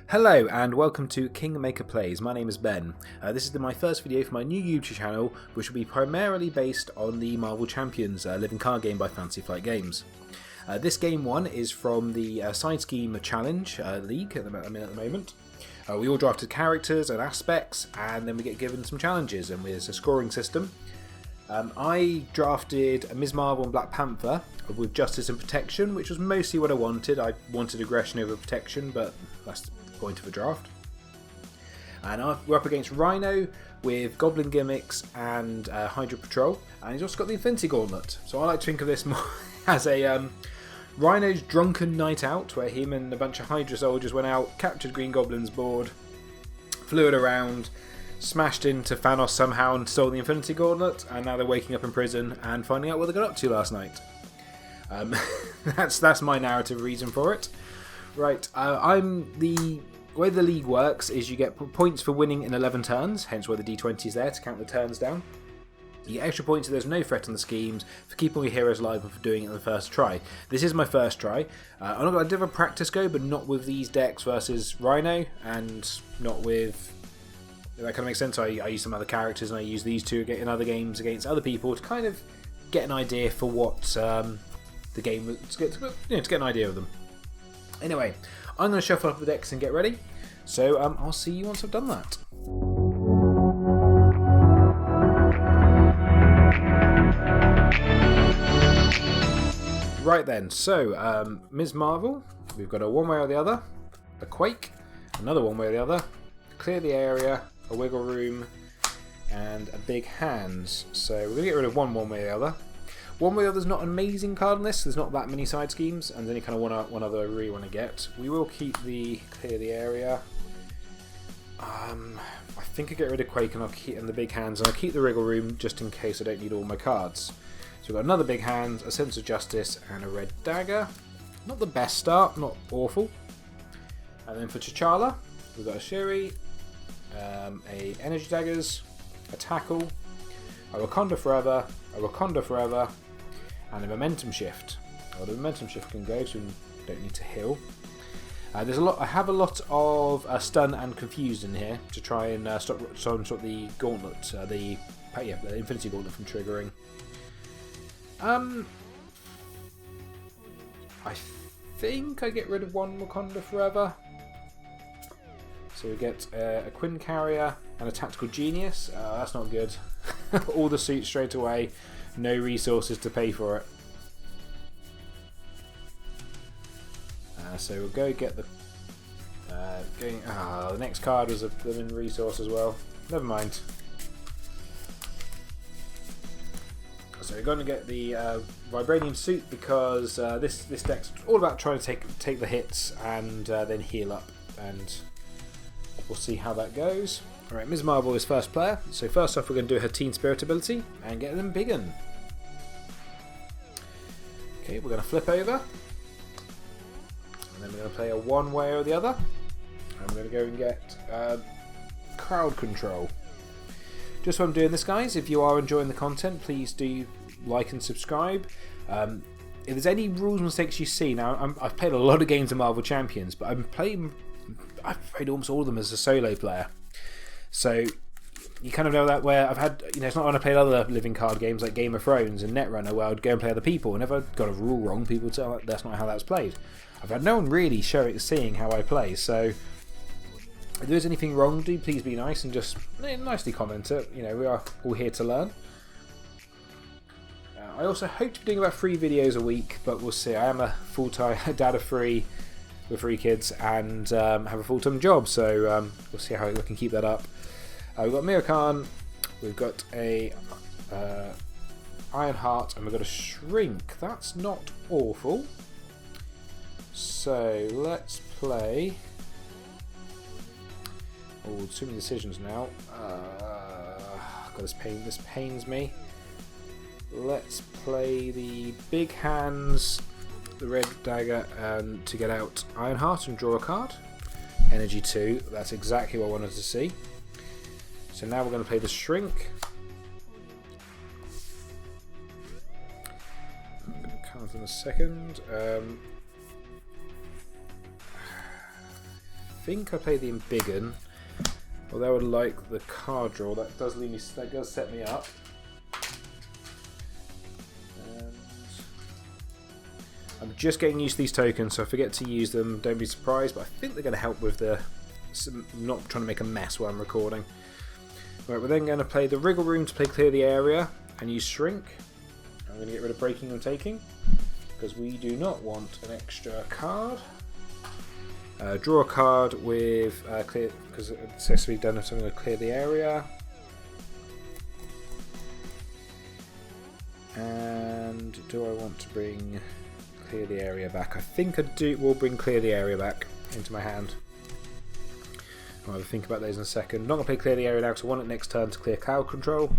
Hello and welcome to Kingmaker Plays. My name is Ben. This is my first video for my new YouTube channel, which will be primarily based on the Marvel Champions living card game by Fantasy Flight Games. This game one is from the Side Scheme Challenge League at the moment. We all drafted characters and aspects, and then we get given some challenges, and there's a scoring system. I drafted Ms. Marvel and Black Panther with Justice and Protection, which was mostly what I wanted. I wanted aggression over protection, but that's the point of a draft. And we're up against Rhino with Goblin Gimmicks and Hydra Patrol, and he's also got the Infinity Gauntlet. So I like to think of this more as a Rhino's drunken night out, where him and a bunch of Hydra soldiers went out, captured Green Goblin's board, flew it around, smashed into Thanos somehow and stole the Infinity Gauntlet, and now they're waking up in prison and finding out what they got up to last night. That's my narrative reason for it. Right, the way the league works is you get points for winning in 11 turns, hence why the D20 is there to count the turns down. You get extra points if there's no threat on the schemes, for keeping your heroes alive and for doing it on the first try. This is my first try. I'm not going to do a practice go, but not with these decks versus Rhino, and not with... That kind of makes sense. I use some other characters, and I use these two in other games against other people to kind of get an idea for what the game... to get an idea of them. Anyway, I'm going to shuffle up the decks and get ready. So I'll see you once I've done that. Right then, so Ms. Marvel, we've got a one way or the other, a Quake, another one way or the other, clear the area, a wiggle room, and a big hands. So we're going to get rid of one way or the other. One way or the other's not an amazing card on this, there's not that many side schemes, and then you kind of one other I really want to get. We will keep the clear the area. I think I get rid of Quake and I'll keep the big hands, and I'll keep the wiggle room just in case I don't need all my cards. So we've got another big hand, a sense of justice, and a red dagger. Not the best start, not awful. And then for T'Challa, we've got a Shuri, a energy daggers, a tackle, a Wakanda forever, and a momentum shift. Well, the momentum shift can go, so we don't need to heal. There's a lot. I have a lot of stun and confused in here to try and stop the gauntlet, the Infinity Gauntlet from triggering. I think I get rid of one Wakanda forever. So we get a Quinn Carrier and a Tactical Genius. That's not good. All the suits straight away. No resources to pay for it. So we'll go get the... the next card was a blooming resource as well. Never mind. So we're going to get the Vibranium suit because this deck's all about trying to take the hits and then heal up, and we'll see how that goes. Alright, Ms. Marvel is first player, so first off we're going to do her Teen Spirit ability and get them big un. Okay, we're going to flip over, and then we're going to play a one way or the other, and we're going to go and get crowd control. Just while I'm doing this, guys, if you are enjoying the content, please do like and subscribe. If there's any rules and mistakes you see, now I've played a lot of games of Marvel Champions, but I've played almost all of them as a solo player. So you kind of know that where I've had, it's not when I played other living card games like Game of Thrones and Netrunner where I'd go and play other people, and if I got a rule wrong, people would say, oh, that's not how that's played. I've had no one really seeing how I play, so if there's anything wrong, do please be nice and just nicely comment it. We are all here to learn. I also hope to be doing about 3 videos a week, but we'll see. I am a full-time dad of 3 with 3 kids and have a full-time job, so we'll see how we can keep that up. We've got Mira Khan, we've got a Iron Heart, and we've got a Shrink. That's not awful. So let's play... Oh, too many decisions now. God, this pains me. Let's play the big hands, the red dagger, and to get out Ironheart and draw a card. Energy 2, that's exactly what I wanted to see. So now we're going to play the Shrink. Cards in a second. think I play the Embiggen, although I would like the card draw. That does leave me. That does set me up. And I'm just getting used to these tokens, so if I forget to use them, don't be surprised. But I think they're going to help with the not trying to make a mess while I'm recording. Right, we're then going to play the Wriggle Room to play Clear the Area and use Shrink. I'm going to get rid of Breaking and Taking because we do not want an extra card. Draw a card with clear, because it says we've done something to clear the area. And do I want to bring clear the area back? I think I do. Will bring clear the area back into my hand. I'll have a think about those in a second. Not going to play clear the area now because I want it next turn to clear crowd control.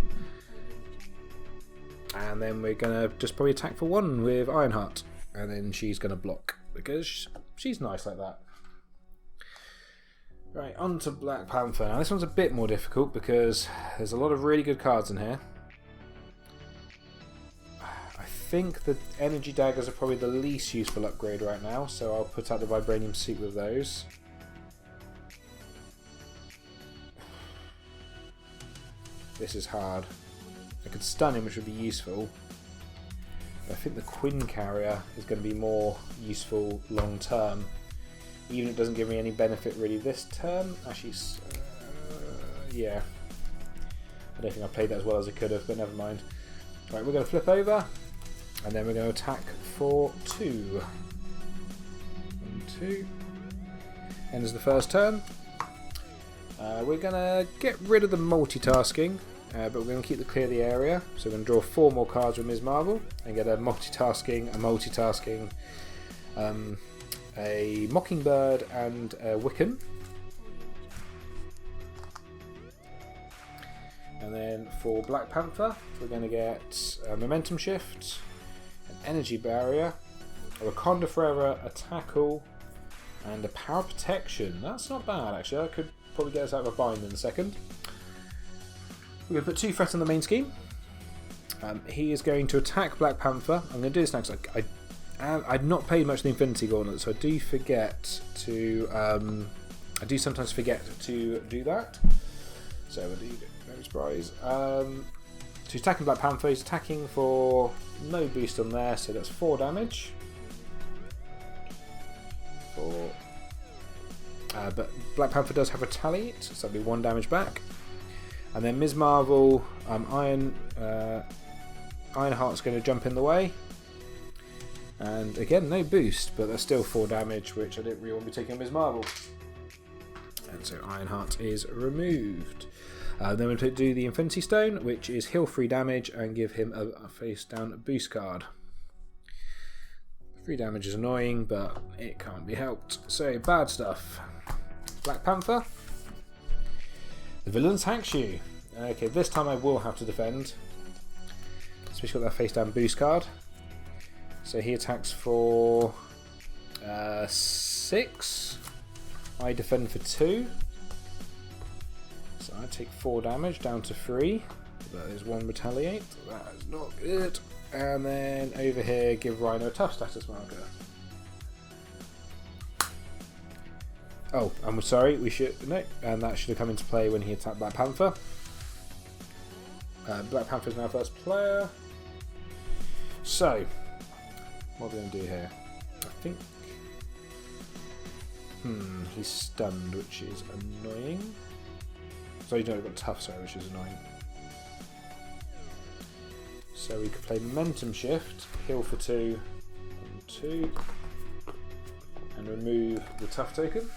And then we're going to just probably attack for 1 with Ironheart. And then she's going to block because she's nice like that. Right, on to Black Panther. Now this one's a bit more difficult because there's a lot of really good cards in here. I think the Energy Daggers are probably the least useful upgrade right now, so I'll put out the Vibranium Suit with those. This is hard. I could stun him, which would be useful. But I think the Quinn Carrier is going to be more useful long term. Even if it doesn't give me any benefit really this turn. Actually, yeah. I don't think I played that as well as I could have, but never mind. Right, we're going to flip over, and then we're going to attack for 2. 1, 2. Ends the first turn. We're going to get rid of the multitasking, but we're going to keep the clear the area. So we're going to draw 4 more cards with Ms. Marvel, and get a multitasking, a Mockingbird and a Wiccan. And then for Black Panther, we're going to get a Momentum Shift, an Energy Barrier, a Wakanda Forever, a Tackle, and a Power Protection. That's not bad actually. That could probably get us out of a bind in a second. We're going to put 2 threats on the main scheme. He is going to attack Black Panther. I'm going to do this now because I'd not played much of the Infinity Gauntlet, so I do forget to. I do sometimes forget to do that. So we'll do no surprise. So he's attacking Black Panther. He's attacking for no boost on there, so that's 4 damage. 4. But Black Panther does have Retaliate, so that'll be 1 damage back. And then Ms. Marvel, Ironheart's going to jump in the way. And again, no boost, but that's still 4 damage, which I didn't really want to be taking on Ms. Marvel. And so Ironheart is removed. Then we'll do the Infinity Stone, which is heal 3 damage and give him a face down boost card. 3 damage is annoying, but it can't be helped. So, bad stuff. Black Panther. The Villain's Hackshoe. Okay, this time I will have to defend. So he's got that face down boost card. So he attacks for 6. I defend for 2. So I take 4 damage down to 3. That is 1 retaliate. That is not good. And then over here, give Rhino a tough status marker. Oh, I'm sorry, we should. No, and that should have come into play when he attacked Black Panther. Black Panther is now first player. So, what are we going to do here? I think. He's stunned, which is annoying. So, you know, we've got tough, sorry, which is annoying. So, we could play Momentum Shift, heal for 2, and 2, and remove the tough token.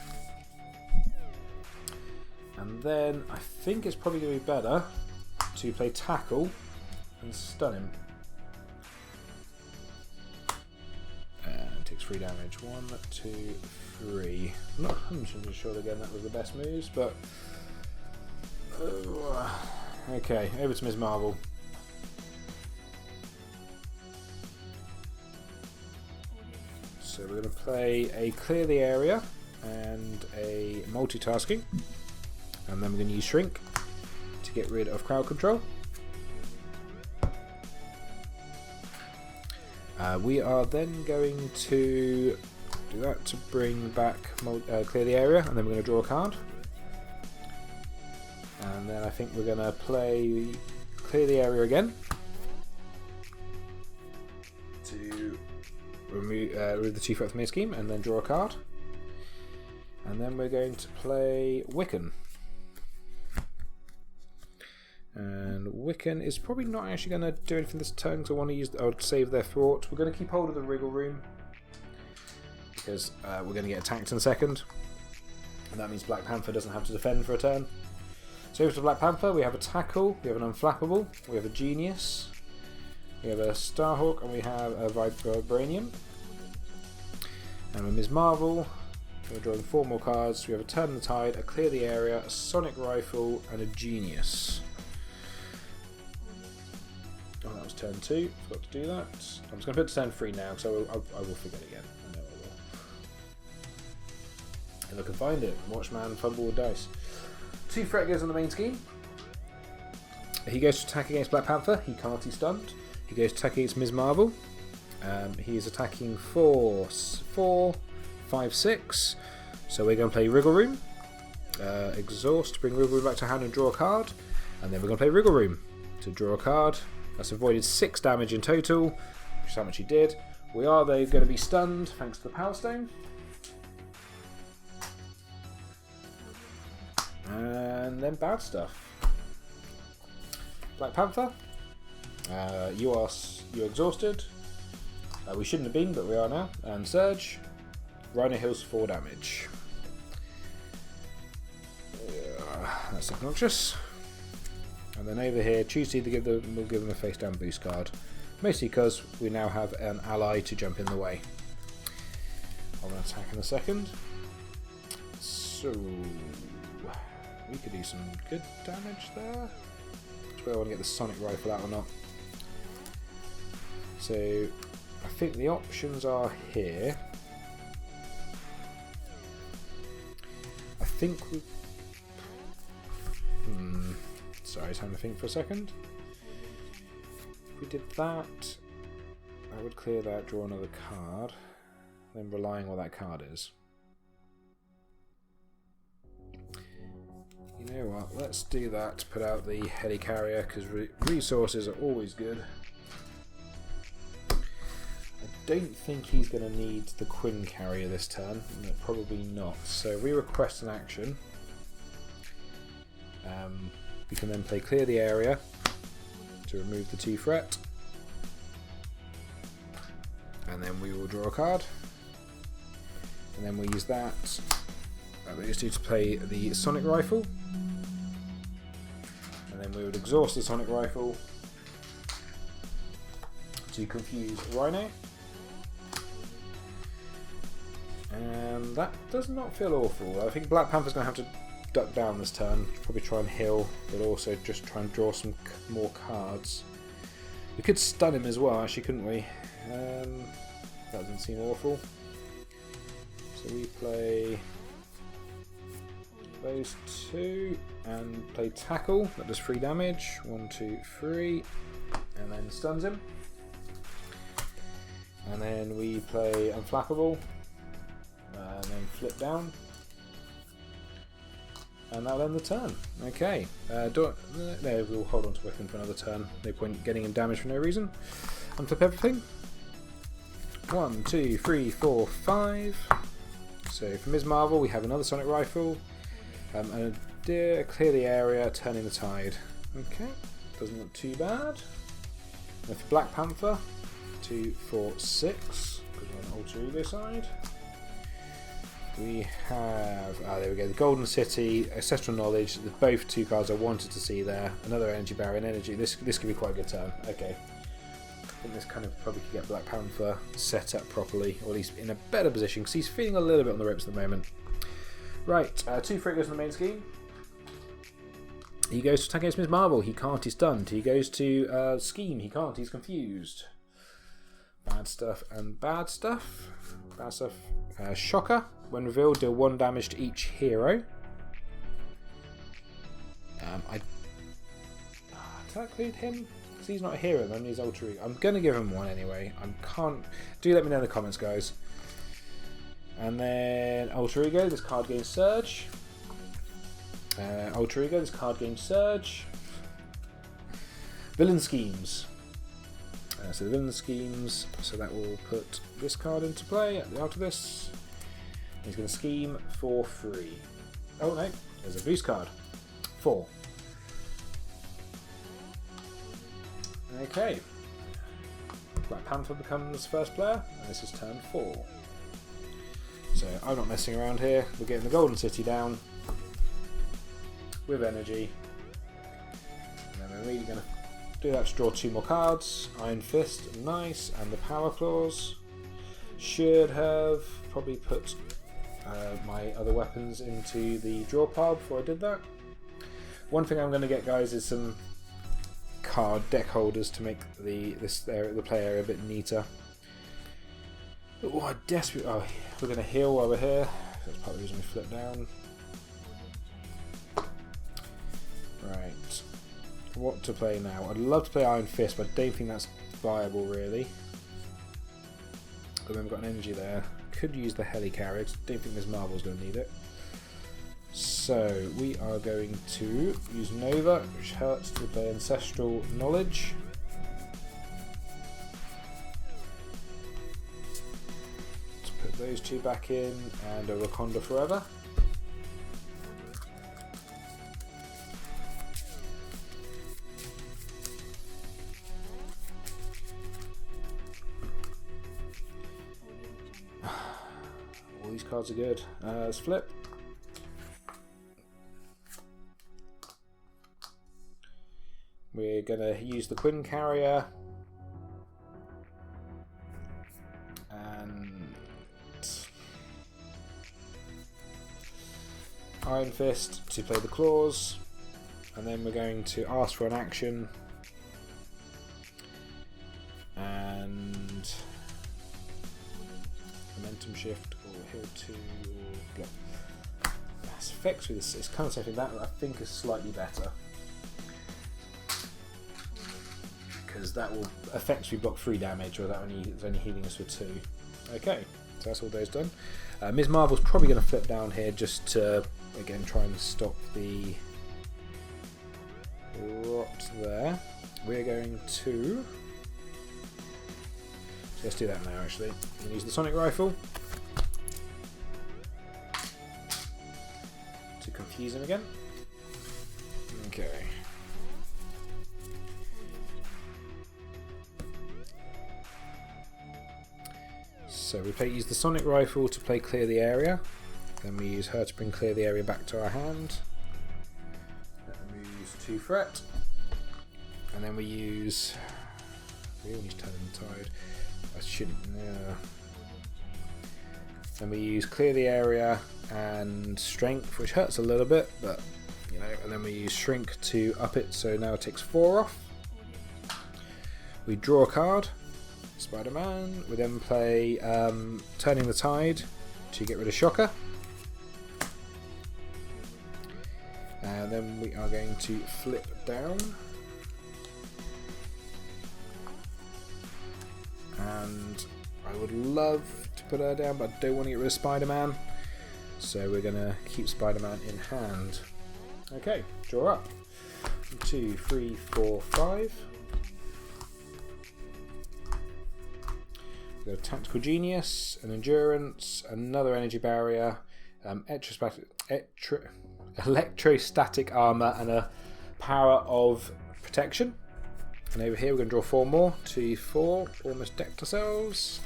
And then I think it's probably going to be better to play Tackle and stun him. And takes 3 damage. 1, 2, 3. I'm not 100% sure again that was the best moves, but. Okay, over to Ms. Marvel. So we're going to play a Clear the Area and a Multitasking. And then we're going to use Shrink to get rid of crowd control. We are then going to Do that to bring back, clear the area, and then we're going to draw a card. And then I think we're going to play clear the area again to remove the 2-threat from your scheme, and then draw a card. And then we're going to play Wiccan. And Wiccan is probably not actually going to do anything this turn because I would save their thwart. We're going to keep hold of the Wriggle Room because we're going to get attacked in a second. And that means Black Panther doesn't have to defend for a turn. So over to Black Panther, we have a Tackle, we have an Unflappable, we have a Genius, we have a Starhawk, and we have a Vibranium. And with Ms. Marvel, we're drawing 4 more cards. We have a Turn the Tide, a Clear the Area, a Sonic Rifle, and a Genius. Oh, that was turn 2. Forgot to do that. I'm just going to put it to turn 3 now, because I will forget again. I know I will. If I can find it, Watchman, fumble with dice. 2-threat goes on the main scheme. He goes to attack against Black Panther. He can't, he's stunned. He goes to attack against Ms. Marvel. He is attacking 4, 5, 6. So we're going to play Wriggle Room. Exhaust, bring Wriggle Room back to hand and draw a card. And then we're going to play Wriggle Room to draw a card. That's avoided 6 damage in total, which is how much he did. We are, though, going to be stunned thanks to the Power Stone. And then bad stuff. Black Panther, you're exhausted. We shouldn't have been, but we are now. And Surge, Rhino heals 4 damage. That's obnoxious. And then over here, choose to either we'll give them a face down boost card. Mostly because we now have an ally to jump in the way. I'm going to attack in a second. So we could do some good damage there. Just whether I want to get the Sonic Rifle out or not. So I think the options are here. I think we... Sorry, time to think for a second. If we did that, I would clear that, draw another card, then relying on what that card is. You know what, let's do that to put out the Helicarrier, because resources are always good. I don't think he's going to need the Quinn Carrier this turn, probably not. So we request an action. We can then play Clear the Area to remove the 2-threat. And then we will draw a card. And then we use that. We just need to play the Sonic Rifle. And then we would exhaust the Sonic Rifle to confuse Rhino. And that does not feel awful. I think Black Panther's going to have to duck down this turn, probably try and heal, but also just try and draw some more cards. We could stun him as well, actually, couldn't we? That doesn't seem awful. So we play those 2 and play Tackle. That does 3 damage. 1, 2, 3, and then stuns him. And then we play Unflappable, and then flip down. And that'll end the turn. Okay. No, we'll hold on to Weapon for another turn. No point getting him damaged for no reason. Unflip everything. 1, 2, 3, 4, 5. So for Ms. Marvel, we have another Sonic Rifle. And a Clear the Area, Turning the Tide. Okay. Doesn't look too bad. And for Black Panther, 2, 4, 6. Because we're on Alter Ego side. We have, there we go, the Golden City, Ancestral Knowledge, both 2 cards I wanted to see there. Another Energy Barrier and Energy. This could be quite a good turn. Okay. I think this kind of probably could get Black Panther set up properly, or at least in a better position, because he's feeling a little bit on the ropes at the moment. Right, 2-3 goes in the main scheme. He goes to attack against Ms. Marvel. He can't, he's stunned. He goes to scheme. He can't, he's confused. Bad stuff and bad stuff. Bad stuff. Shocker. When revealed, deal 1 damage to each hero. Did that include him? Because he's not a hero, then he's Alter Ego. I'm going to give him 1 anyway. I can't... Do let me know in the comments, guys. And then Alter Ego, this card gains Surge. Alter Ego, this card gains Surge. Villain Schemes. So the Villain Schemes, so that will put this card into play after this. He's going to scheme for free. Oh no, there's a boost card. 4. Okay. Black Panther becomes first player, and this is turn 4. So I'm not messing around here. We're getting the Golden City down with energy. And then we're really going to do that to draw 2 more cards. Iron Fist, nice, and the Power Claws. Should have probably put my other weapons into the draw pile before I did that. One thing I'm going to get, guys, is some card deck holders to make the play area a bit neater. Oh, I desperately. Oh, we're going to heal while we're here. That's part of the reason we flip down. Right. What to play now? I'd love to play Iron Fist, but I don't think that's viable really. But then we've got an energy there. Could use the Helicarrier. Don't think this Marvel's going to need it. So we are going to use Nova, which hurts to play Ancestral Knowledge. Let's put those 2 back in, and a Wakanda Forever. All these cards are good. Let's flip. We're going to use the Quinn Carrier and Iron Fist to play the claws, and then we're going to ask for an action and Momentum Shift or Heal 2 or block. That's effects with this. It's kind of something that I think is slightly better, because that will effectively block 3 damage, or that it's only healing us for 2. Okay, so that's all those done. Ms. Marvel's probably going to flip down here just to, again, try and stop the rot there. We're going to... So let's do that now, actually. I'm going to use the Sonic Rifle to confuse him again. Okay. So we use the Sonic Rifle to play Clear the Area. Then we use her to bring Clear the Area back to our hand. Then we use 2 Threat. And then we use... We all need to turn in Tide. I shouldn't... Then we use Clear the Area and Strength, which hurts a little bit, but, you know, and then we use Shrink to up it, so now it takes 4 off. We draw a card. Spider-Man. We then play Turning the Tide to get rid of Shocker. And then we are going to flip down. And I would love to put her down, but I don't want to get rid of Spider-Man. So we're going to keep Spider-Man in hand. Okay, draw up. 1, 2, 3, 4, 5. We've got a Tactical Genius, an Endurance, another Energy Barrier, Electrostatic Armor, and a Power of Protection. And over here we're going to draw 4 more. 2, 4, almost decked ourselves.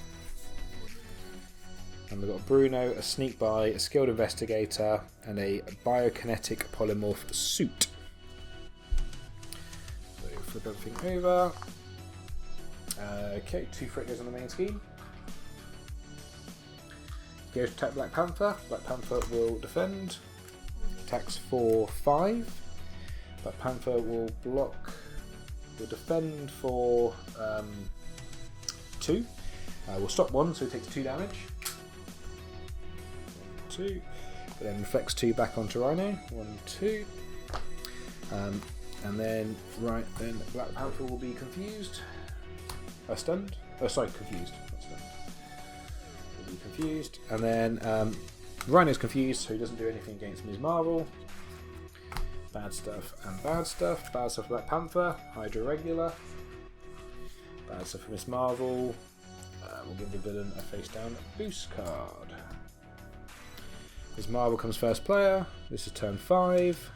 And we've got Bruno, a Sneak By, a Skilled Investigator, and a Biokinetic Polymorph Suit. So flip everything over. Okay, 2 Threat goes on the main scheme. Goes to attack Black Panther. Black Panther will defend. Attacks for 5. Black Panther will block. Will defend for 2. We'll stop 1, so it takes 2 damage. 1, 2. But then reflects 2 back onto Rhino. 1, 2. And then Black Panther will be confused. Stunned? Oh, sorry, confused. Not stunned. Will be confused. And then Rhino's confused, so he doesn't do anything against Ms. Marvel. Bad stuff and bad stuff. Bad stuff for Black Panther. Hydra regular. Bad stuff for Ms. Marvel. We'll give the villain a face down boost card. Ms. Marvel comes first player. This is turn 5.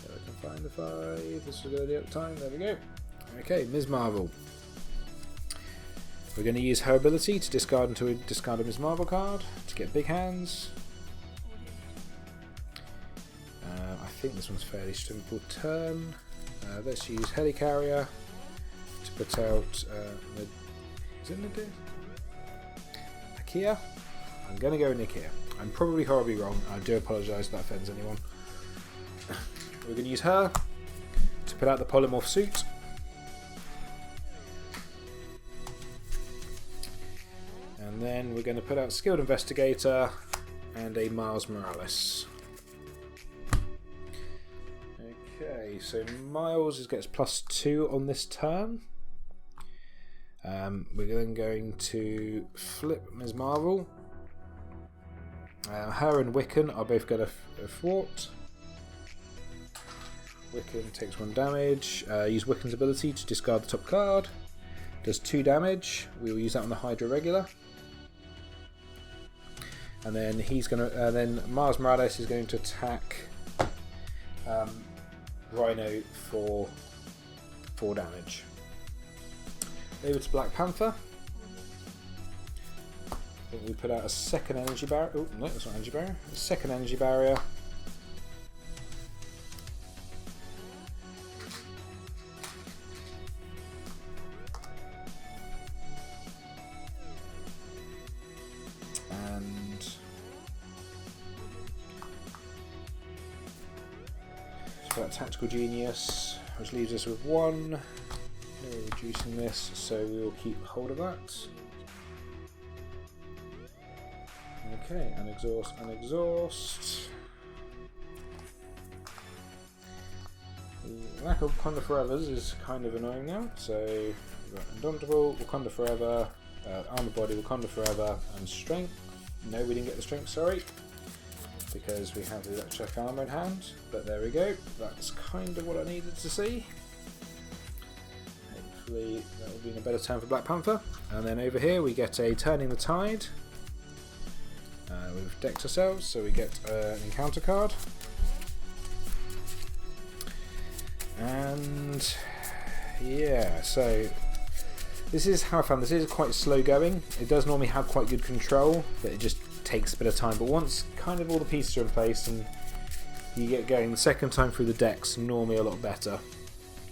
There I can find the 5. This will go the other time. There we go. Okay, Ms. Marvel. We're going to use her ability to discard until we discard a Ms. Marvel card to get big hands. I think this one's fairly simple turn. Let's use Helicarrier to put out is it Nakia? I'm going to go with Nakia. I'm probably horribly wrong. I do apologise if that offends anyone. We're going to use her to put out the polymorph suit. And then we're going to put out Skilled Investigator and a Miles Morales. Okay, so Miles gets +2 on this turn. We're then going to flip Ms. Marvel. Her and Wiccan are both going to thwart. Wiccan takes 1 damage. Use Wiccan's ability to discard the top card. Does 2 damage. We will use that on the Hydra regular. And then he's going to. Then Miles Morales is going to attack Rhino for 4 damage. Over to Black Panther. I think we put out a second energy barrier. Oh, no, that's not energy barrier. A second energy barrier. And let's put out Tactical Genius, which leaves us with 1. We're reducing this, so we will keep hold of that. Okay, and exhaust, and exhaust. The lack of Wakanda Forevers is kind of annoying now, so we've got Indomitable, Wakanda Forever, Armor Body, Wakanda Forever, and Strength. No, we didn't get the Strength, sorry, because we have the Electric Armor in hand, but there we go. That's kind of what I needed to see. Hopefully that will be in a better turn for Black Panther. And then over here we get a Turning the Tide. We've decked ourselves, so we get an encounter card. And yeah, so this is how I found this is quite slow going. It does normally have quite good control, but it just takes a bit of time. But once kind of all the pieces are in place and you get going, the second time through the deck's normally a lot better.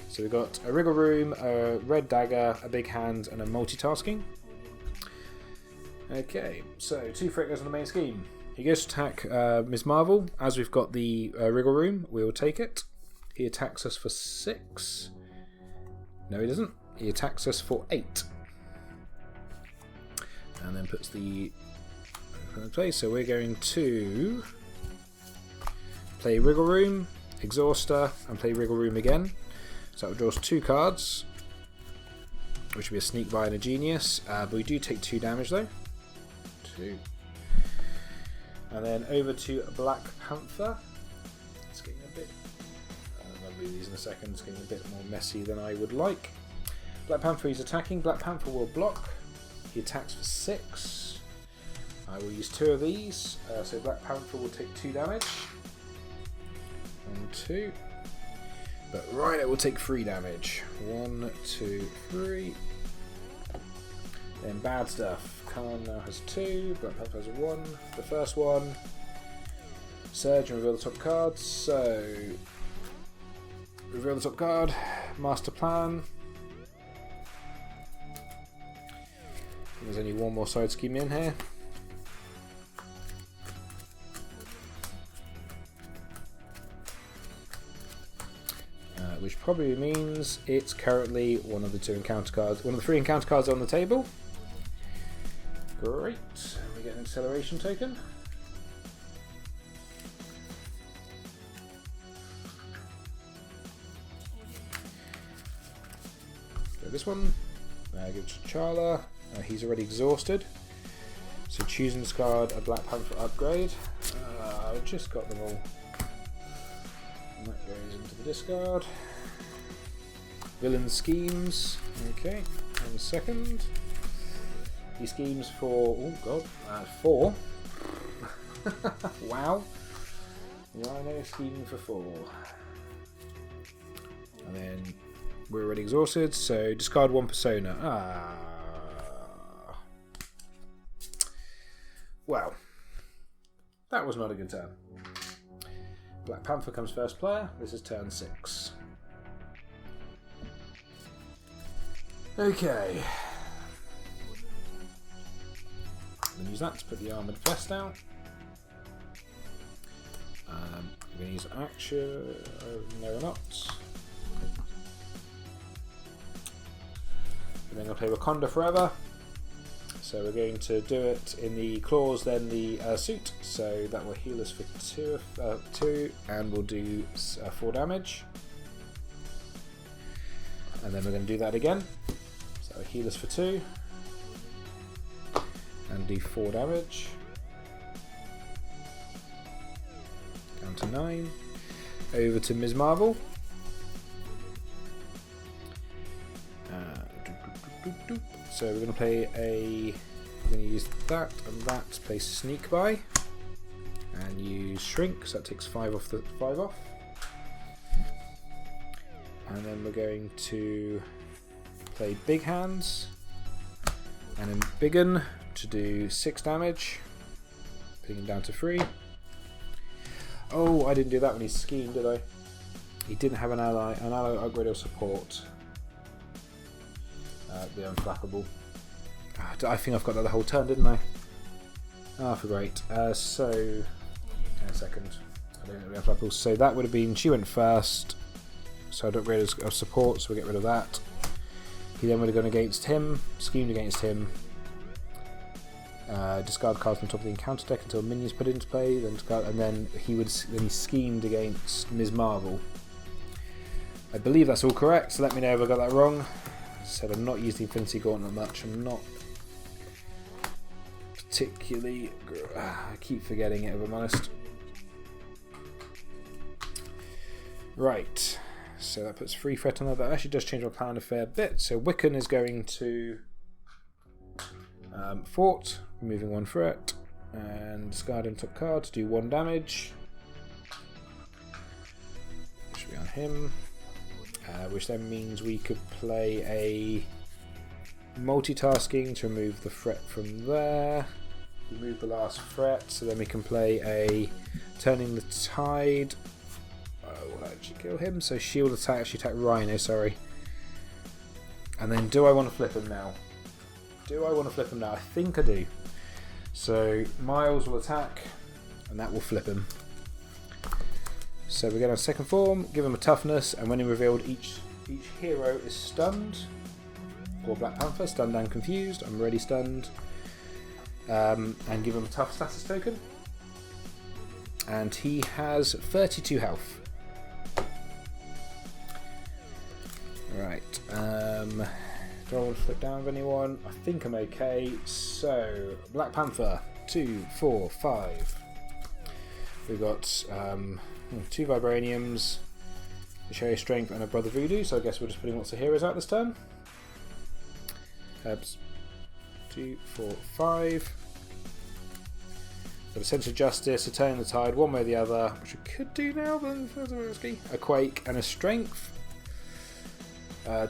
So we've got a Wriggle Room, a Red Dagger, a Big Hand, and a Multitasking. Okay, so 2 Frickers on the main scheme. He goes to attack Ms. Marvel. As we've got the Wriggle Room, we will take it. He attacks us for 6. No, he doesn't. He attacks us for 8. And then puts the in place. So we're going to play Wriggle Room, Exhauster, and play Wriggle Room again. So that draws 2 cards, which would be a Sneak By and a Genius. But we do take 2 damage though. 2. And then over to Black Panther. It's getting a bit. I'll read these in a second. It's getting a bit more messy than I would like. Black Panther is attacking. Black Panther will block. He attacks for 6. I will use 2 of these. So Black Panther will take 2 damage. 1, 2. But Rhino will take 3 damage. 1, 2, 3. Then bad stuff. Khan now has 2. Black Panther has 1. The first one. Surge and reveal the top card. So reveal the top card. Master Plan. There's only one more side scheme in here. Which probably means it's currently one of the 2 encounter cards, one of the 3 encounter cards on the table. Great, and we get an acceleration token. Go this one. Give it to T'Challa. He's already exhausted. So choose and discard a Black Panther upgrade. I've just got them all. And that goes into the discard. Villain schemes. Okay, 1 second. He schemes for, oh god, 4. Wow. Rhino scheming for 4. And then we're already exhausted, so discard 1 persona. Well, that was not a good turn. Black Panther comes first player. This is turn 6. Okay. I'm going to use that to put the armoured vest out. I'm going to use action. No, we're not. And then I'll play Wakanda Forever. So we're going to do it in the claws, then the suit. So that will heal us for 2, and we'll do 4 damage. And then we're going to do that again. So heal us for 2, and do 4 damage. Down to 9. Over to Ms. Marvel. So we're going to play we're going to use that and that to play Sneak By, and use Shrink, so that takes 5 off. And then we're going to play Big Hands, and then Biggin to do 6 damage, putting him down to 3. Oh, I didn't do that when he schemed, did I? He didn't have an ally upgrade or support. The Unflappable. I think I've got that the whole turn, didn't I? For great. So, in a second. I don't know the Unflappable. So that would have been, she went first. So I'd upgrade his support, so we'll get rid of that. He then would have gone against him, schemed against him. Discard cards on top of the encounter deck until minions put into play. Then discard, and then he schemed against Ms. Marvel. I believe that's all correct. So let me know if I got that wrong. Said I'm not using Infinity Gauntlet much. I'm not particularly. I keep forgetting it, if I'm honest. Right. So that puts 3 threat on that. That actually does change my plan a fair bit. So Wiccan is going to fort, removing 1 threat, and discarding top card to do 1 damage. Should be on him. Which then means we could play a multitasking to remove the threat from there. Remove the last threat, so then we can play a Turning the Tide. Will actually kill him. So shield attack, actually attack Rhino, sorry. And then do I want to flip him now? I think I do. So Miles will attack, and that will flip him. So we're going to second form, give him a toughness, and when he revealed, each hero is stunned. For Black Panther, stunned and confused. I'm already stunned. And give him a tough status token. And he has 32 health. Right. Do I want to flip down with anyone? I think I'm okay. So Black Panther, 2, 4, 5. We've got 2 Vibraniums, a Cherry Strength, and a Brother Voodoo, so I guess we're just putting lots of heroes out this turn. 2, 4, 5. Got a Sense of Justice, a Turning the Tide, one way or the other, which we could do now, but it's a bit risky. A Quake and a Strength.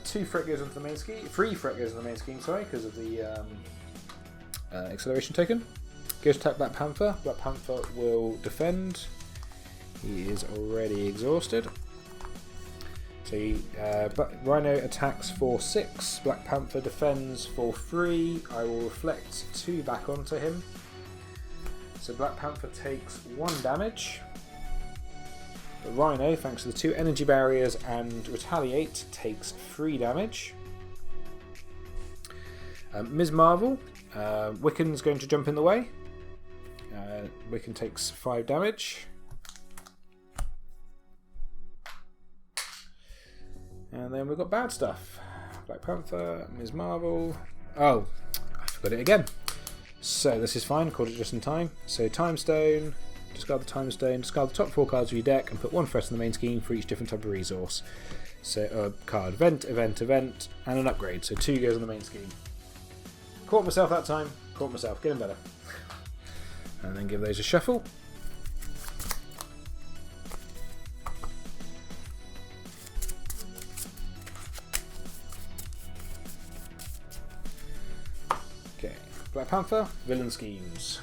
2 threat goes into the main scheme, 3 threat goes into the main scheme, sorry, because of the acceleration token. Goes to attack Black Panther. Black Panther will defend. He is already exhausted. So Rhino attacks for 6. Black Panther defends for 3. I will reflect 2 back onto him. So Black Panther takes 1 damage. But Rhino, thanks to the 2 energy barriers and retaliate, takes 3 damage. Ms. Marvel, Wiccan's going to jump in the way. Wiccan takes 5 damage. And then we've got bad stuff. Black Panther, Ms. Marvel. Oh, got it again. So this is fine, caught it just in time. So Time Stone, discard the Time Stone, discard the top 4 cards of your deck and put 1 threat in the main scheme for each different type of resource. So card, event, event, event, and an upgrade. So 2 goes on the main scheme. Caught myself that time, caught myself, getting better. And then give those a shuffle. Okay, Black Panther, Villain Schemes.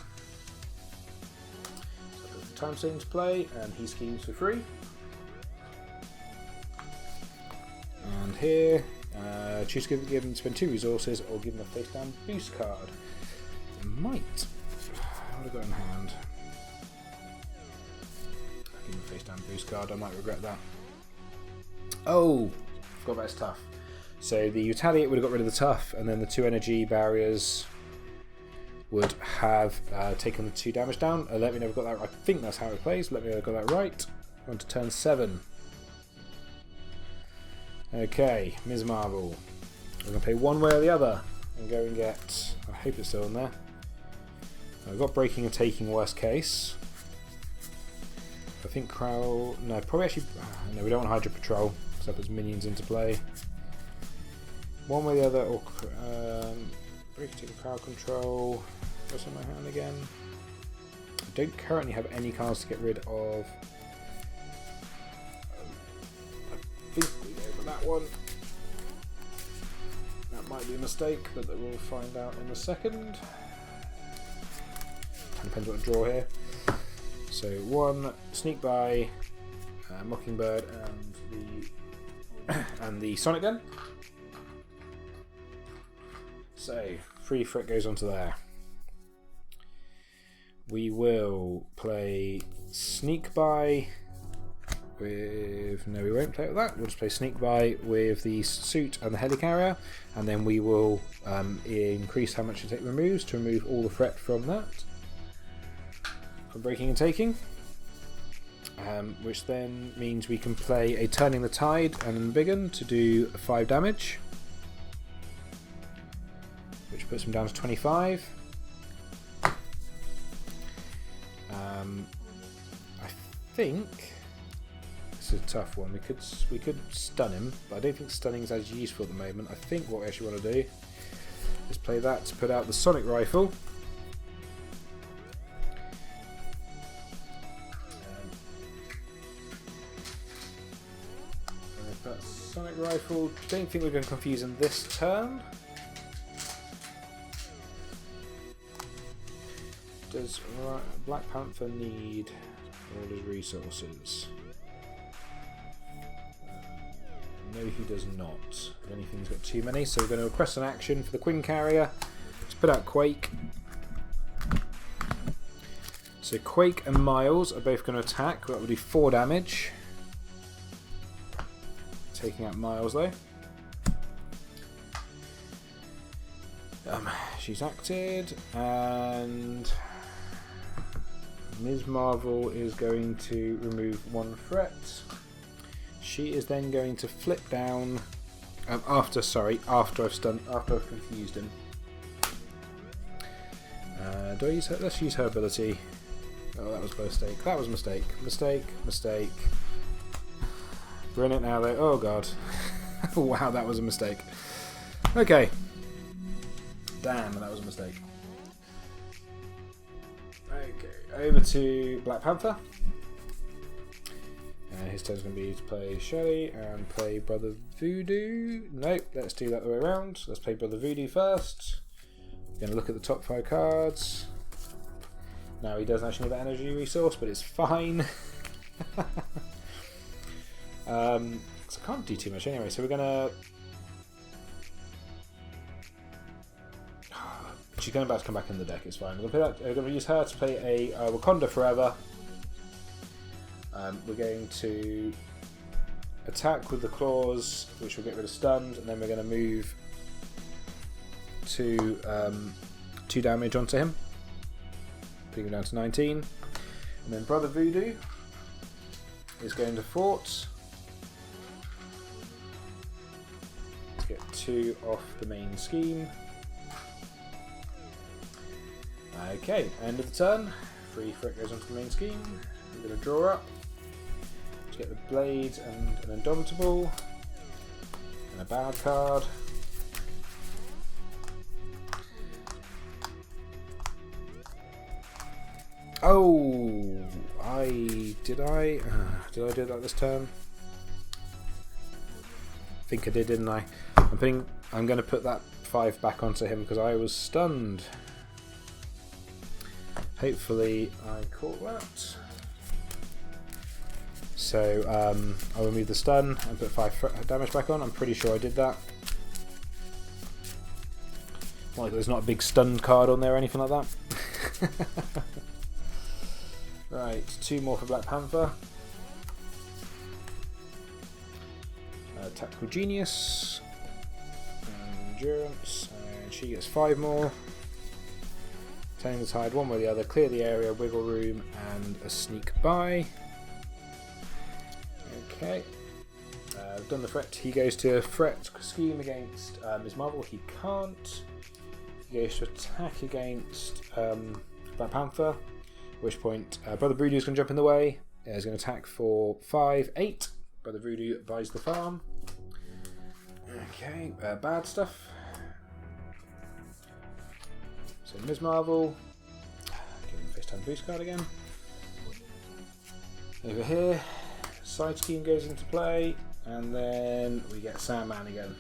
So put the Time Stone to play, and he schemes for free. And here, choose to give him spend 2 resources, or give him a face down boost card. Might. What have I got in hand? Give him a face down boost card, I might regret that. Oh! Forgot about his tough. So the Retaliate would have got rid of the tough, and then the 2 energy barriers would have taken the 2 damage down. Let me know if I got that right. I think that's how it plays. Let me know if I got that right. On to turn 7. Okay, Ms. Marvel. We're going to play one way or the other and go and get... I hope it's still in there. I've got Breaking and Taking worst case. I think Crow... No, probably actually... No, we don't want Hydra Patrol, because that puts minions into play. One way or the other, or... Breaking, Taking, Crowd Control... What's in my hand again? I don't currently have any cards to get rid of. I think we go for that one. That might be a mistake, but we'll find out in a second. Depends what I draw here. So 1 Sneak by, Mockingbird, and the Sonic Gun. So 3 threat goes onto there. We will play Sneak by with... No, we won't play with that. We'll just play Sneak by with the suit and the helicarrier, and then we will increase how much it removes to remove all the threat from that. For Breaking and Taking. Which then means we can play a Turning the Tide and Embiggen to do 5 damage. Which puts him down to 25. I think this is a tough one. We could stun him, but I don't think stunning is as useful at the moment. I think what we actually want to do is play that to put out the Sonic Rifle. That Sonic Rifle. Don't think we're going to confuse him this turn. Does Black Panther need all his resources? No, he does not. If anything, he's got too many, so we're going to request an action for the Queen Carrier. Let's put out Quake. So Quake and Miles are both going to attack. That will do 4 damage. Taking out Miles though. She's acted, and Ms. Marvel is going to remove 1 threat. She is then going to flip down after I've confused him. Do I use her? Let's use her ability. Oh, that was a mistake. That was a mistake. Mistake. We're in it now though. Oh god. Wow, that was a mistake. Okay. Damn, that was a mistake. Okay, over to Black Panther. His turn's going to be to play Shelly and play Brother Voodoo. Nope, let's do that the way around. Let's play Brother Voodoo first. We're going to look at the top 5 cards. Now he doesn't actually need that energy resource, but it's fine. I can't do too much anyway, so we're going to... She's going to come back in the deck, it's fine. We're going to use her to play a Wakanda Forever. We're going to attack with the claws, which will get rid of stunned, and then we're going to move to 2 damage onto him, putting him down to 19. And then Brother Voodoo is going to fort to get 2 off the main scheme. Okay, end of the turn. 3 threat goes onto the main scheme. We're going to draw up to get the blades and an indomitable and a bad card. Oh, did I do that this turn? I think I did, didn't I? I'm going to put that 5 back onto him because I was stunned. Hopefully I caught that. So I'll remove the stun and put 5 damage back on. I'm pretty sure I did that. Like there's not a big stunned card on there or anything like that. Right, 2 more for Black Panther. Tactical Genius. Endurance. And she gets 5 more. Turning the tide one way or the other. Clear the area, wiggle room, and a sneak by. Okay. I've done the threat. He goes to threat scheme against Ms. Marvel. He can't. He goes to attack against Black Panther. At which point, Brother Voodoo is going to jump in the way. He's going to attack for 5, 8. Brother Voodoo buys the farm. Okay, bad stuff. So Ms. Marvel. Give him a FaceTime boost card again. Over here, side scheme goes into play, and then we get Sandman again.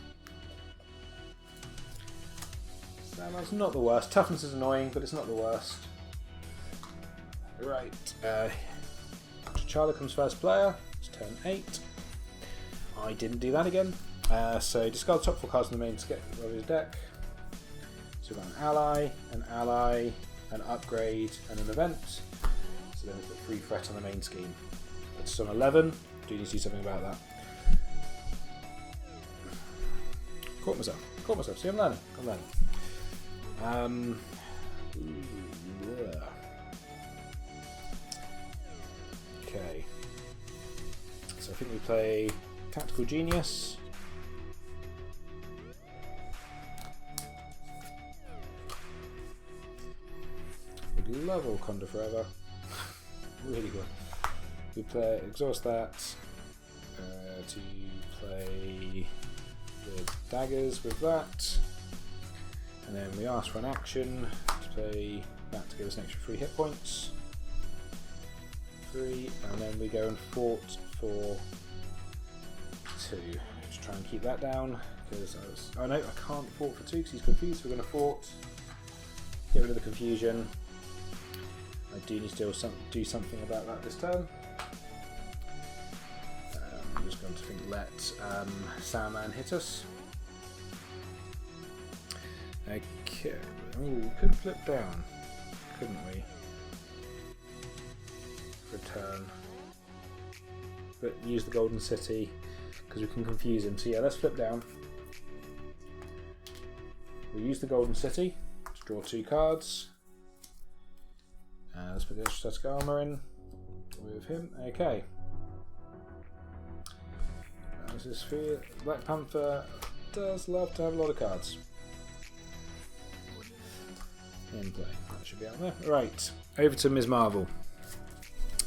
Sandman's not the worst. Toughness is annoying, but it's not the worst. Right, T'Challa comes first player, it's turn 8. I didn't do that again, so discard top 4 cards in the main to get rid of his deck. So we've got an ally, an upgrade, and an event. So then we've got 3 threat on the main scheme. It's on 11, do need to do something about that. Caught myself, see I'm learning. Yeah. Okay, so I think we play Tactical Genius. Would love Wakanda forever. Really good. We play exhaust that to play the daggers with that, and then we ask for an action to play that to give us an extra 3 hit points. And then we go and fort for 2. Just try and keep that down because oh no, I can't fort for 2 because he's confused. So we're going to fort, get rid of the confusion. I do need to do something about that this turn. I'm just going to let Sandman hit us. Okay, oh, we could flip down, couldn't we? Return, but use the Golden City because we can confuse him. So yeah, let's flip down. We use the Golden City to draw 2 cards. Let's put the static armor in with him. Okay. This is for Black Panther. Does love to have a lot of cards in play. That should be out there. Right, over to Ms. Marvel.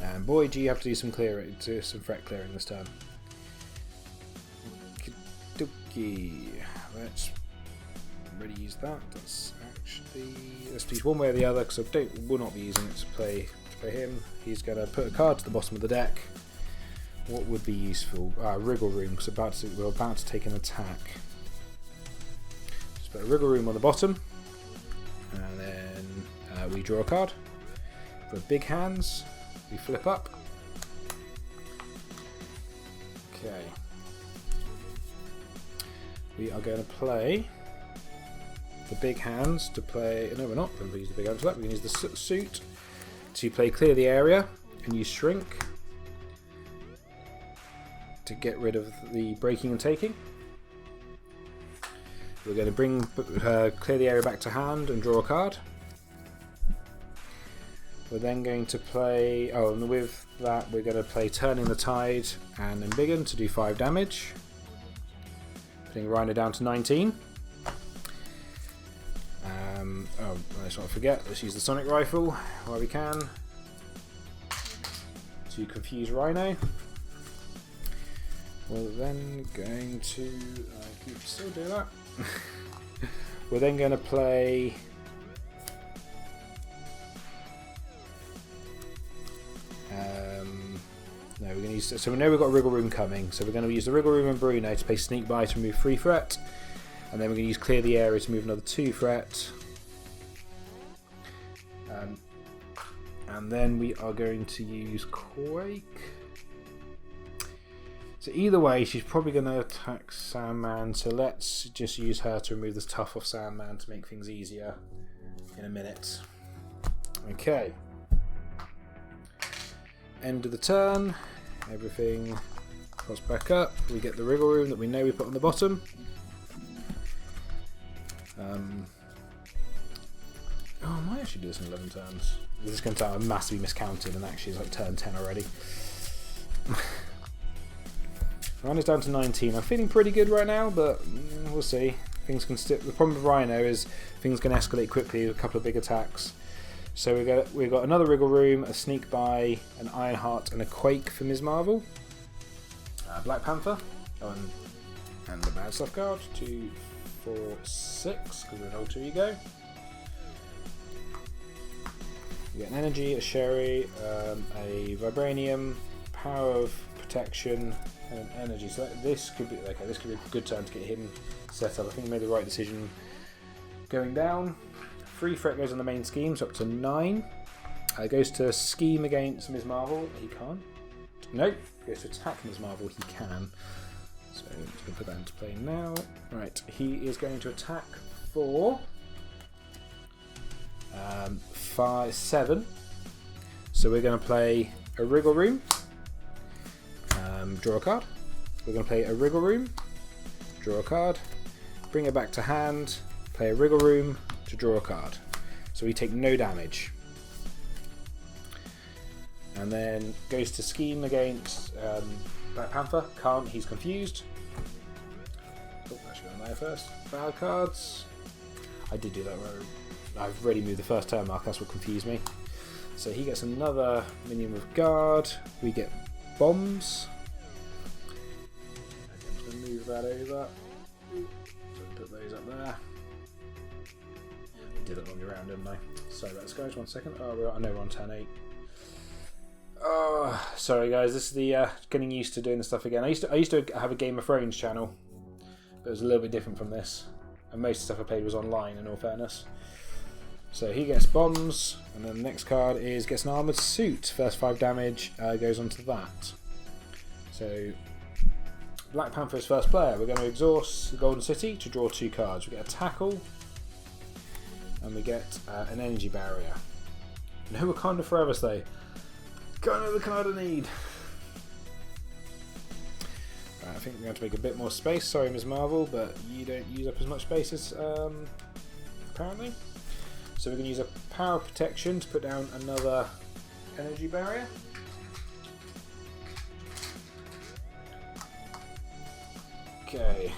And boy, do you have to do some clearing, some threat clearing this turn. Okey-dokey. Let's already use that. Let's use one way or the other because will not be using it to play him. He's going to put a card to the bottom of the deck. What would be useful? Wriggle Room because we're about to take an attack. Just put a Wriggle Room on the bottom, and then we draw a card. For big hands, we flip up. Okay. We are going to play the big hands to play. No, we're not going to use the big hands for that. We're going to use the suit to play Clear the Area and use Shrink to get rid of the breaking and taking. We're going to bring Clear the Area back to hand and draw a card. We're then going to play, and with that we're going to play Turning the Tide and Embiggen to do 5 damage. Putting Rhino down to 19. Oh, let's not forget, let's use the sonic rifle while we can to confuse Rhino. We're then going to still do that. We're then going to play no, we're going to use. So we know we've got a Wriggle Room coming, so we're going to use the Wriggle Room and Bruno to play Sneak By to remove 3 threat, and then we're going to use Clear the Area to move another 2 threat. And then we are going to use Quake. So either way, she's probably going to attack Sandman, so let's just use her to remove this tough off Sandman to make things easier in a minute. Okay. End of the turn. Everything pops back up. We get the Wriggle Room that we know we put on the bottom. Oh, I might actually do this in 11 turns. This is going to sound massively miscounted, and actually it's like turn 10 already. Rhino's down to 19. I'm feeling pretty good right now, but we'll see. Things can still. The problem with Rhino is things can escalate quickly with a couple of big attacks. So we've got another Wriggle Room, a Sneak By, an Ironheart, and a Quake for Ms. Marvel. Black Panther, and the Bad Stuff card. 2, 4, 6, because we're an alter ego. We get an Energy, a Sherry, a Vibranium, Power of Protection, and an Energy. So this could be okay. This could be a good turn to get him set up. I think we made the right decision going down. 3 threat goes on the main scheme, so up to 9. It goes to scheme against Ms. Marvel. He can't. Nope. Goes to attack Ms. Marvel. He can. So I'm just going to put that into play now. Right. He is going to attack for 7. So we're going to play a Wriggle Room. Draw a card. We're going to play a Wriggle Room. Draw a card. Bring it back to hand. Play a Wriggle Room to draw a card. So we take no damage. And then goes to scheme against Black Panther. Can't, he's confused. Oh, actually on there first. Bad cards. I did do that where I've already moved the first turn mark, that's what confused me. So he gets another minion with guard. We get bombs. I'm just going to move that over. So put those up there. Did it on the round, didn't I? Sorry about this, guys. 1 second. Oh, I know we're on turn 8. Oh, sorry, guys. This is the getting used to doing the stuff again. I used to have a Game of Thrones channel, but it was a little bit different from this. And most of the stuff I played was online, in all fairness. So he gets bombs, and then the next card is gets an armored suit. First 5 damage goes onto that. So Black Panther's first player. We're going to exhaust the Golden City to draw 2 cards. We get a tackle. And we get an energy barrier. No Wakanda Forever stay. Kind of the card I need. Right, I think we're going to make a bit more space. Sorry, Ms. Marvel, but you don't use up as much space as apparently. So we're going to use a Power Protection to put down another energy barrier. Okay,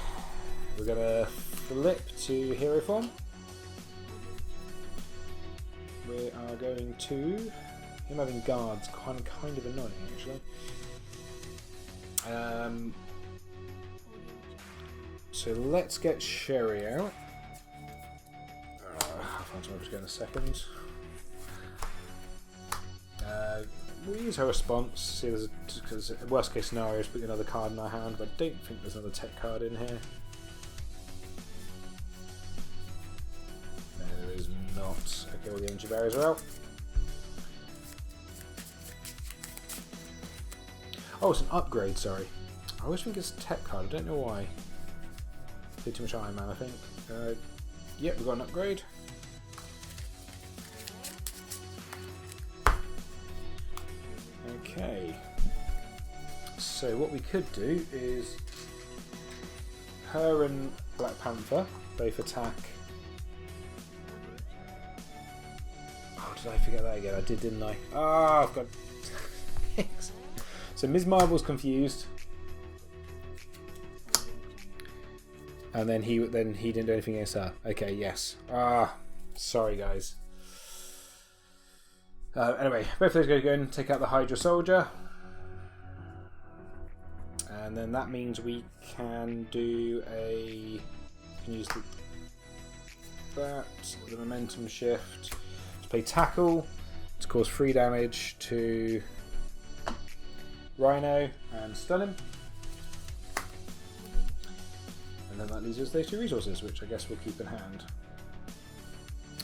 we're going to flip to hero form. We are going to him having guards, kind of annoying actually. So let's get Sherry out. I'll find someone who's going in a second. We'll use her response. See, because worst case scenario is put another card in our hand, but I don't think there's another tech card in here. No, there is not. Okay, all the energy barriers are out. Oh, it's an upgrade, sorry. I always think it's a tech card, I don't know why. Did too much Iron Man, I think. Yep, we've got an upgrade. Okay. So what we could do is her and Black Panther both attack. Oh, did I forget that again? I did, didn't I? Ah, I've got. So Ms. Marvel's confused, and then he didn't do anything against her. Okay, yes. Ah, Sorry, guys. Anyway, both of those go and take out the Hydra Soldier. And then that means we can do a... can use the momentum shift to play tackle to cause 3 damage to Rhino and stun him. And then that leaves us those 2 resources, which I guess we'll keep in hand.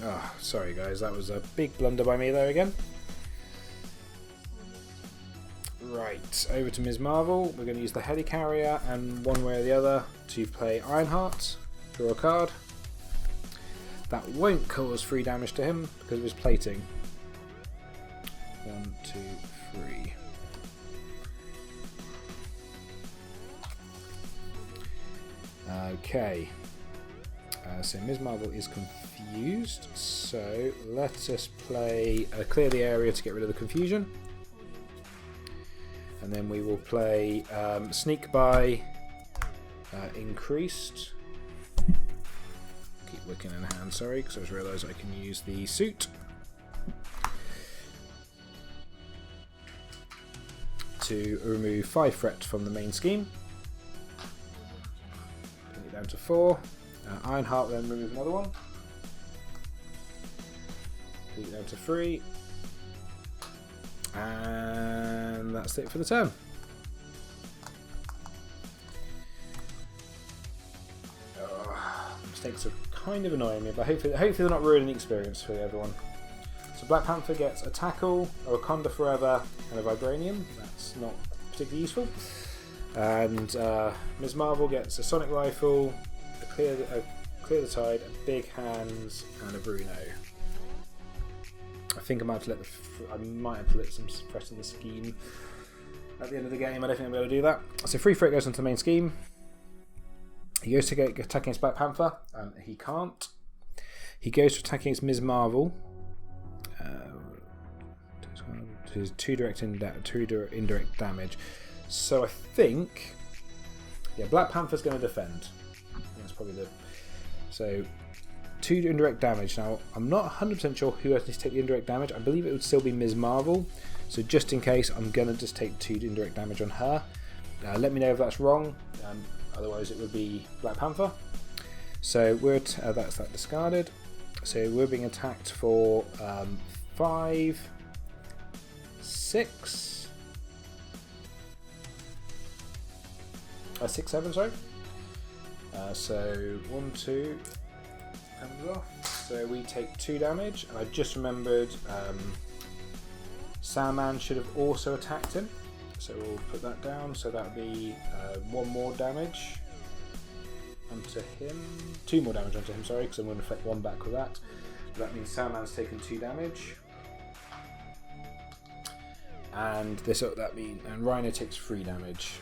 Oh, sorry guys, that was a big blunder by me there again. Right, over to Ms. Marvel. We're going to use the Helicarrier, and one way or the other to play Ironheart, draw a card. That won't cause 3 damage to him because of his plating. 1, 2, 3. Okay, so Ms. Marvel is confused, so let us play clear the area to get rid of the confusion. And then we will play Sneak by increased. Keep looking in hand, sorry, because I just realised I can use the suit to remove 5 threat from the main scheme. Bring it down to 4. Ironheart, then remove another one. Bring it down to 3. And that's it for the turn. Mistakes are kind of annoying me, but hopefully they're not ruining the experience for everyone. So Black Panther gets a tackle, a Wakanda Forever, and a Vibranium. That's not particularly useful. And Ms. Marvel gets a Sonic Rifle, a Clear the Tide, a Big Hands, and a Bruno. I think I might have to let some threat in the scheme at the end of the game. I don't think I'm able to do that. So free threat goes into the main scheme. He goes to attack against Black Panther. He can't. He goes to attack against Ms. Marvel. Does 2 direct indirect damage. So I think, yeah, Black Panther's going to defend. That's probably the. So 2 indirect damage. Now, I'm not 100% sure who has to take the indirect damage. I believe it would still be Ms. Marvel. So just in case, I'm going to just take 2 indirect damage on her. Let me know if that's wrong. Otherwise, it would be Black Panther. So that's that discarded. So we're being attacked for 5, 6, 6, 7, sorry. So 1, 2 comes off. So we take 2 damage. And I just remembered Sandman should have also attacked him. So we'll put that down. So that would be 1 more damage onto him. 2 more damage onto him, sorry, because I'm going to affect 1 back with that. So that means Sandman's taken 2 damage. And and Rhino takes 3 damage.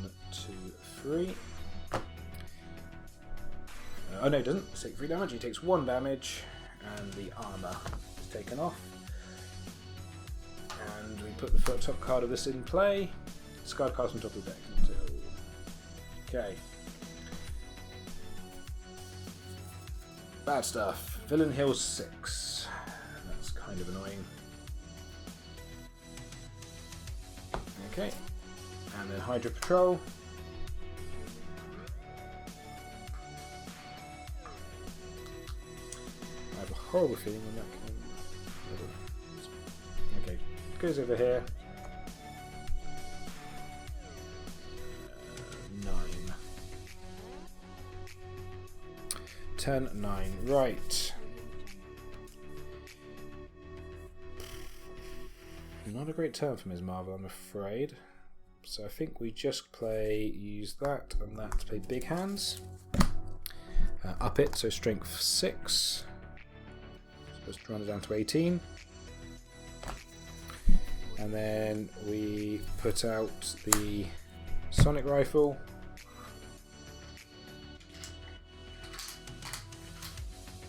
1, 2, 3. Oh no, he doesn't. He takes 3 damage. He takes 1 damage, and the armor is taken off. And we put the top card of this in play. Discard cards on top of the deck until. Okay. Bad stuff. Villain heals 6. That's kind of annoying. Okay. And then Hydra Patrol. I have a horrible feeling when that can. Okay. Goes over here. 9. Turn 9. Right. Not a great turn for Ms. Marvel, I'm afraid. So I think we just use that and that to play Big Hands. Up it, so strength 6. Supposed to run it down to 18. And then we put out the Sonic Rifle.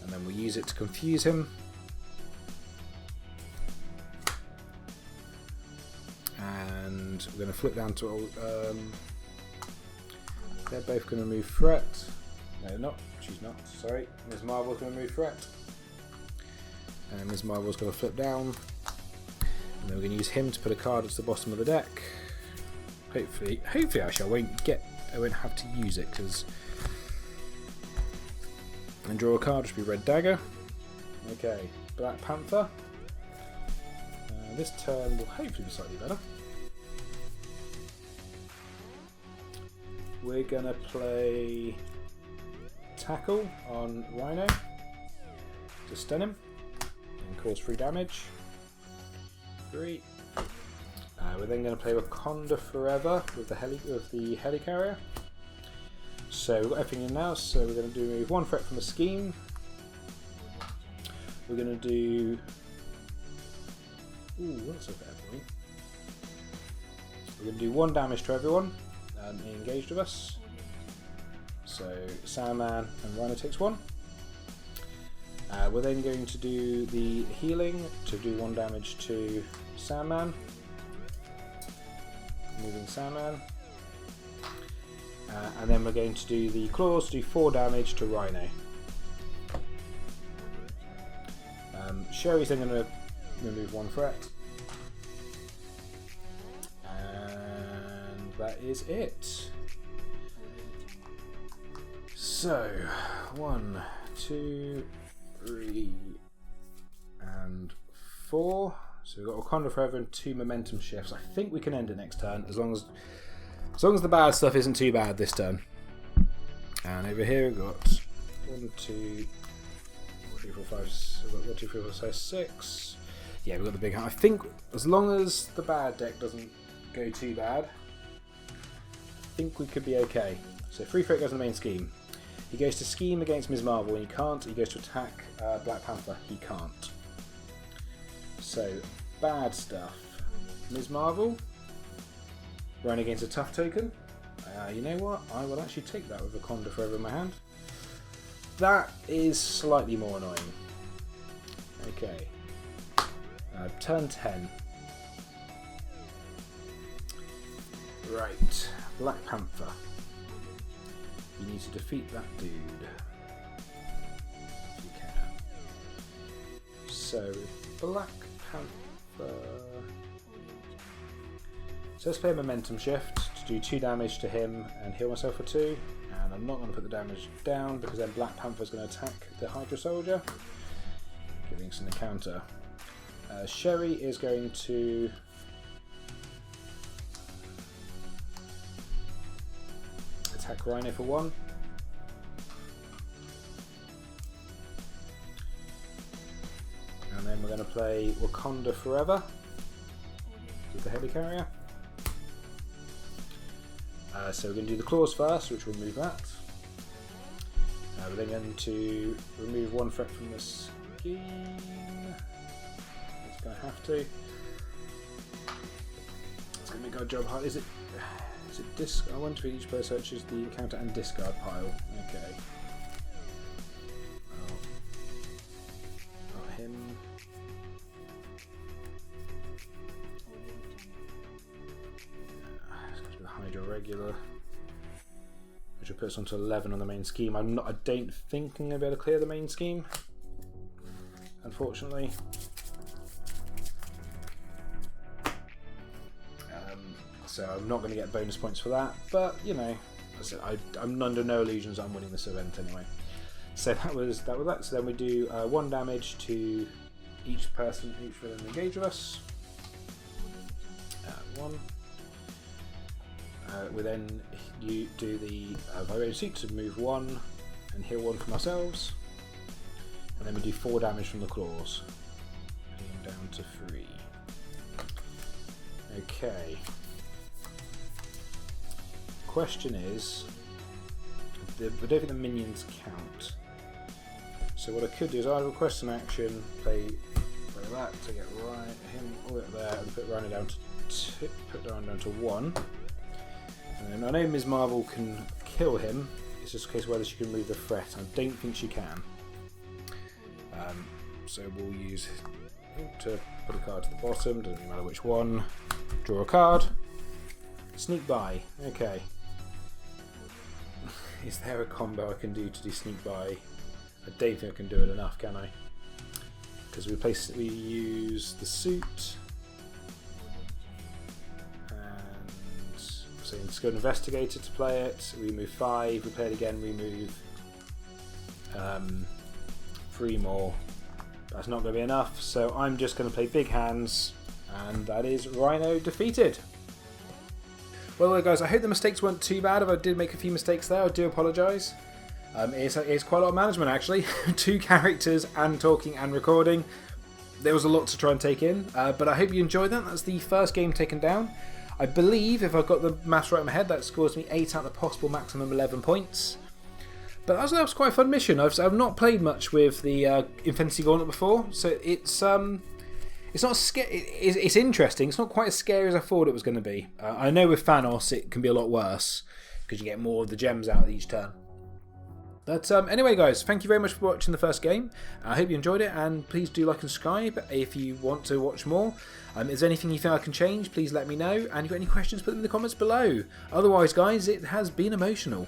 And then we use it to confuse him. And we're going to flip down to... they're both going to remove threat. No, they're not. She's not. Sorry. Ms. Marvel's going to remove threat. And Ms. Marvel's going to flip down. And then we're going to use him to put a card at the bottom of the deck. Hopefully actually I won't have to use it because. And draw a card, which will be Red Dagger. Okay, Black Panther. This turn will hopefully be slightly better. We're going to play Tackle on Rhino to stun him and cause 3 damage. 3. We're then going to play Wakanda Forever with the Helicarrier. So we've got everything in now, so we're going to remove 1 threat from the scheme. We're going to do... Ooh, that's a bad point. We're going to do 1 damage to everyone engaged with us. So Sandman and Rhino takes 1. We're then going to do the healing to do 1 damage to Sandman. Moving Sandman. And then we're going to do the claws to do 4 damage to Rhino. Sherry's then going to remove 1 threat. And that is it. So, 1, 2, 3, and 4. So we've got Wakanda Forever and 2 momentum shifts. I think we can end it next turn as long as the bad stuff isn't too bad this turn. And over here we've got 1, 2, 3, 4, 5. We've got 1, 2, 3, 4, 5, 6. Yeah, we've got the big hand. I think as long as the bad deck doesn't go too bad, I think we could be okay. So 3 threat goes in the main scheme. He goes to scheme against Ms. Marvel and he can't. He goes to attack Black Panther. He can't. So bad stuff. Ms. Marvel. Run against a tough token. You know what? I will actually take that with Wakanda Forever in my hand. That is slightly more annoying. Okay. Turn 10. Right. Black Panther. You need to defeat that dude. If you can. So, Black Panther. So let's play a momentum shift to do 2 damage to him and heal myself for 2. And I'm not going to put the damage down because then Black Panther is going to attack the Hydra Soldier, giving us an encounter. Sherry is going to attack Rhino for 1. And then we're going to play Wakanda Forever with the Helicarrier. So we're going to do the claws first, which will remove that. We're then going to remove 1 threat from the scheme. It's going to have to. It's going to make our job hard. Is it disc? I wonder if each player searches the encounter and discard pile. Okay. Not him. It's got to be the Hydra regular, which will put us onto 11 on the main scheme. I don't think I'm going to be able to clear the main scheme, unfortunately. So I'm not going to get bonus points for that, but you know, I'm under no illusions I'm winning this event anyway. So that was that. So then we do 1 damage to each villain engaged with us. 1. We then do the Vibration Suit to move 1 and heal 1 from ourselves, and then we do 4 damage from the claws, down to 3. Okay. Question is, I don't think the minions count. So what I could do is I request an action, play that to get him all the way up there, and put Rhino down to 1. And then I know Ms. Marvel can kill him. It's just a case of whether she can remove the threat. I don't think she can. So we'll use him to put a card to the bottom. Doesn't really matter which one. Draw a card. Sneak by. Okay. Is there a combo I can do to do sneak by? I don't think I can do it enough, can I? because we use the suit, and so let's go investigator to play it. We move 5. We play it again. We move 3 more. That's not going to be enough, so I'm just going to play big hands, and that is Rhino defeated. Well guys, I hope the mistakes weren't too bad. If I did make a few mistakes there, I do apologise. It's quite a lot of management actually. 2 characters and talking and recording. There was a lot to try and take in, but I hope you enjoyed that. That's the first game taken down. I believe, if I've got the maths right in my head, that scores me 8 out of the possible maximum 11 points. But that was quite a fun mission. I've not played much with the Infinity Gauntlet before, so it's not it's interesting. It's not quite as scary as I thought it was going to be. I know with Thanos it can be a lot worse because you get more of the gems out each turn. But anyway guys, thank you very much for watching the first game. I hope you enjoyed it, and please do like and subscribe if you want to watch more. If there's anything you think I can change, please let me know, and if you've got any questions, put them in the comments below. Otherwise guys, it has been emotional.